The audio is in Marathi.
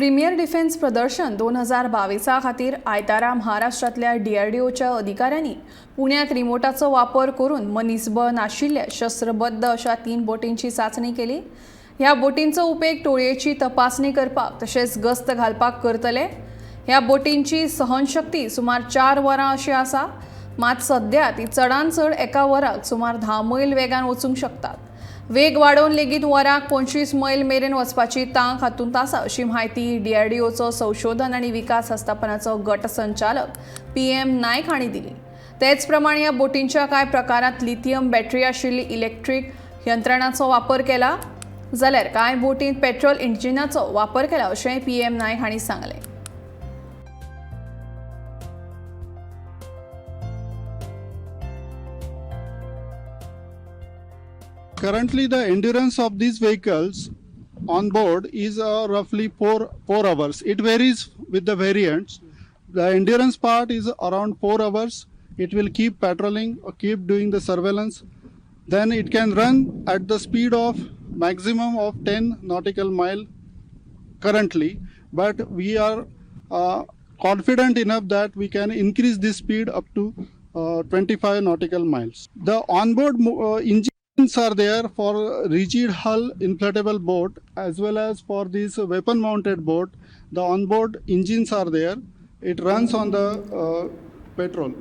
प्रीमियर डिफेन्स प्रदर्शन 2022 खातीर आयतारा महाराष्ट्रातल्या DRDOच्या अधिकाऱ्यांनी पुण्यात रिमोटाचो वापर करून मनीसबळ नाशिल्ल्या शस्त्रबद्ध अशा 3 बोटींची चाचणी केली। ह्या बोटींचो उपेग टोळयेची तपासणी करपाक तशेंच गस्त घालपाक करतले। ह्या बोटींची सहनशक्ती सुमार 4 वरां अशी आसा, मात सध्या ती चडांत चड एका वराक सुमार 10 मैल वेगान वचूंक शकतात। वेग वाडोवन लेगीत वराक 25 मैल मेरेन वचपाची तांक हातूंत आसा अशी माहिती DRDOचो संशोधन आनी विकास आस्थापनाचो गट संचालक PM नायक हांणी दिली। तेच प्रमाण ह्या बोटींच्या कांय प्रकारांत लिथियम बॅटरी आशिल्ली इलेक्ट्रीक यंत्रणांचो वापर केला, जाल्यार कांय बोटींत पेट्रोल इंजिनाचो वापर केला अशें PM नायक हांणी सांगलें। Currently, the endurance of these vehicles on board is roughly 4 hours. It varies with the variants. The endurance part is around 4 hours. It will keep patrolling or keep doing the surveillance. Then it can run at the speed of maximum of 10 nautical mile currently. But we are confident enough that we can increase this speed up to 25 nautical miles. The onboard engine are there for rigid hull inflatable boat as well as for this weapon mounted boat. The onboard engines are there. It runs on the petrol.